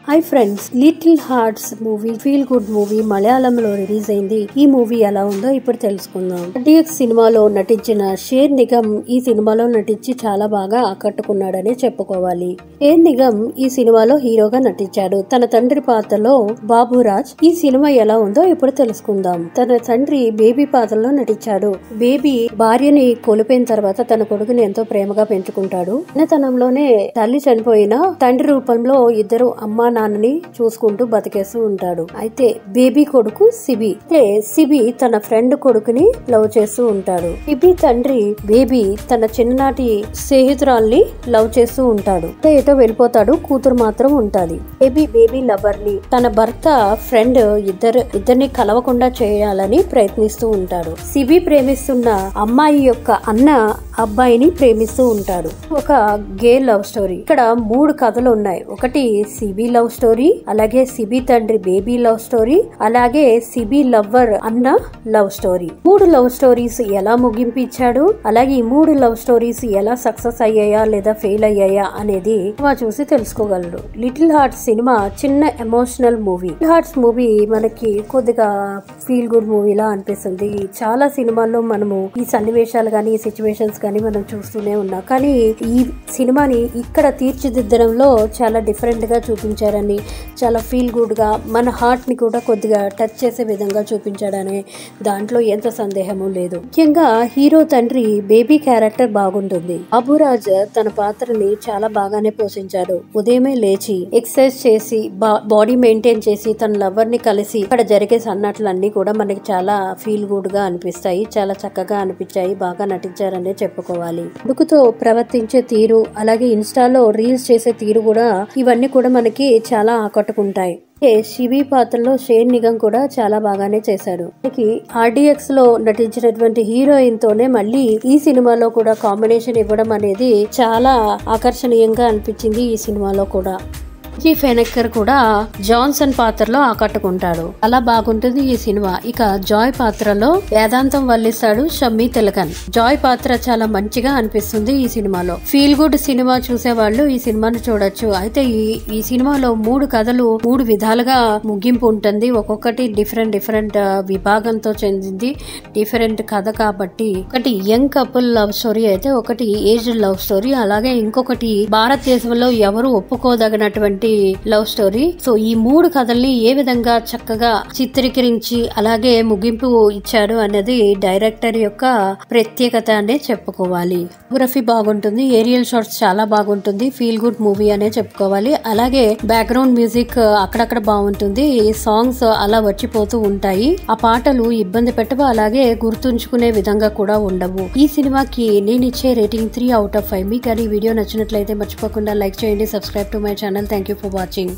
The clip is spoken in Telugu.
Hi friends, little hearts movie feel good movie మలయాళంలో రిలీజ్ అయింది. ఈ మూవీ ఎలా ఉందో ఇప్పుడు తెలుసుకుందాం. RDX సినిమాలో నటించిన షేర్ నిగమ్ ఈ సినిమాలో నటించి చాలా బాగా ఆకట్టుకున్నాడనే చెప్పుకోవాలి. షేర్ నిగమ్ ఈ సినిమాలో హీరోగా నటించాడు. తన తండ్రి పాత్రలో బాబురాజ్. ఈ సినిమా ఎలా ఉందో ఇప్పుడు తెలుసుకుందాం. తన తండ్రి బేబీ పాత్రలో నటించాడు. బేబీ భార్యని కోల్పోయిన తర్వాత తన కొడుకుని ఎంతో ప్రేమగా పెంచుకుంటాడు. చిన్నతనంలోనే తల్లి చనిపోయిన తండ్రి రూపంలో ఇద్దరు అమ్మా నాన్నని చూసుకుంటూ బతికేస్తూ ఉంటాడు. అయితే బేబీ కొడుకు సిబి తన ఫ్రెండ్ కొడుకుని లవ్ చేస్తూ ఉంటాడు. సిబి తండ్రి బేబీ తన చిన్ననాటి స్నేహితురాల్ని లవ్ చేస్తూ ఉంటాడు. ఏటో వెళ్ళిపోతాడు. కూతురు మాత్రం ఉంటాది. బేబీ లవర్ ని తన భర్త ఫ్రెండ్ ఇద్దరిని కలవకుండా చేయాలని ప్రయత్నిస్తూ ఉంటాడు. సిబి ప్రేమిస్తున్న అమ్మాయి యొక్క అన్న అబ్బాయిని ప్రేమిస్తూ ఉంటాడు. ఒక గే లవ్ స్టోరీ. ఇక్కడ 3 కథలు ఉన్నాయి. ఒకటి సిబి లవ్ స్టోరీ, అలాగే సిబి తండ్రి బేబీ లవ్ స్టోరీ, అలాగే సిబి లవ్వర్ అన్న లవ్ స్టోరీ. 3 లవ్ స్టోరీస్ ఎలా ముగింపు ఇచ్చాడు, అలాగే ఈ 3 లవ్ స్టోరీస్ ఎలా సక్సెస్ అయ్యాయా లేదా ఫెయిల్ అయ్యాయా అనేది చూసి తెలుసుకోగలరు. లిటిల్ హార్ట్స్ సినిమా చిన్న emotional movie. Little hearts movie మనకి కొద్దిగా ఫీల్ గుడ్ మూవీలా అనిపిస్తుంది. చాలా సినిమాల్లో మనము ఈ సన్నివేశాలు గానీ ఈ సిచ్యువేషన్స్ కానీ మనం చూస్తూనే ఉన్నాం. కానీ ఈ సినిమాని ఇక్కడ తీర్చిదిద్దడంలో చాలా డిఫరెంట్ గా చూపించారని, చాలా ఫీల్ గుడ్ గా మన హార్ట్ ని కూడా కొద్దిగా టచ్ చేసే విధంగా చూపించాడనే దాంట్లో ఎంత సందేహము లేదు. ముఖ్యంగా హీరో తండ్రి బేబీ క్యారెక్టర్ బాగుంటుంది. బాబురాజ్ తన పాత్రని చాలా బాగానే పోషించాడు. ఉదయమే లేచి ఎక్సర్సైజ్ చేసి బాడీ మెయింటైన్ చేసి తన లవర్ ని కలిసి ఇక్కడ జరిగే సన్నట్లన్నీ కూడా మనకి చాలా ఫీల్ గుడ్ గా అనిపిస్తాయి. చాలా చక్కగా అనిపించాయి. బాగా నటించారనే చెప్పుకోవాలి. కొడుకుతో ప్రవర్తించే తీరు, అలాగే ఇన్స్టాలో రీల్స్ చేసే తీరు కూడా ఇవన్నీ కూడా మనకి చాలా ఆకట్టుకుంటాయి. శివి పాత్రలో షేర్ నిగమ్ కూడా చాలా బాగానే చేశాడు. RDX లో నటించినటువంటి హీరోయిన్ తోనే మళ్ళీ ఈ సినిమాలో కూడా కాంబినేషన్ ఇవ్వడం అనేది చాలా ఆకర్షణీయంగా అనిపించింది. ఈ సినిమాలో కూడా ఫెనెక్కర్ కూడా జాన్సన్ పాత్రలో ఆకట్టుకుంటాడు. అలా బాగుంటుంది ఈ సినిమా. ఇక జాయ్ పాత్రలో వేదాంతం వల్లిస్తాడు షమ్మీ తిలకన్. జాయ్ పాత్ర చాలా మంచిగా అనిపిస్తుంది ఈ సినిమాలో. ఫీల్ గుడ్ సినిమా చూసేవాళ్ళు ఈ సినిమాను చూడొచ్చు. అయితే ఈ సినిమాలో 3 కథలు 3 విధాలుగా ముగింపు ఉంటుంది. ఒక్కొక్కటి డిఫరెంట్ విభాగంతో చెందింది. డిఫరెంట్ కథ కాబట్టి ఒకటి యంగ్ కపుల్ లవ్ స్టోరీ అయితే, ఒకటి ఏజ్డ్ లవ్ స్టోరీ, అలాగే ఇంకొకటి భారతదేశంలో ఎవరు ఒప్పుకోదగినటువంటి లవ్ స్టోరీ. సో ఈ 3 కథల్ని ఏ విధంగా చక్కగా చిత్రీకరించి అలాగే ముగింపు ఇచ్చాడు అనేది డైరెక్టర్ యొక్క ప్రత్యేకత అనే చెప్పుకోవాలి. ఫోటోగ్రఫీ బాగుంటుంది. ఏరియల్ షాట్స్ చాలా బాగుంటుంది. ఫీల్ గుడ్ మూవీ అనే చెప్పుకోవాలి. అలాగే బ్యాక్గ్రౌండ్ మ్యూజిక్ అక్కడక్కడ బాగుంటుంది. సాంగ్స్ అలా వచ్చిపోతూ ఉంటాయి. ఆ పాటలు ఇబ్బంది పెట్టవు, అలాగే గుర్తుంచుకునే విధంగా కూడా ఉండవు. ఈ సినిమాకి నేను ఇచ్చే రేటింగ్ 3 out of 5. మీకు ఈ వీడియో నచ్చినట్లయితే మర్చిపోకుండా లైక్ చేయండి. Subscribe to my channel. Thank you for watching.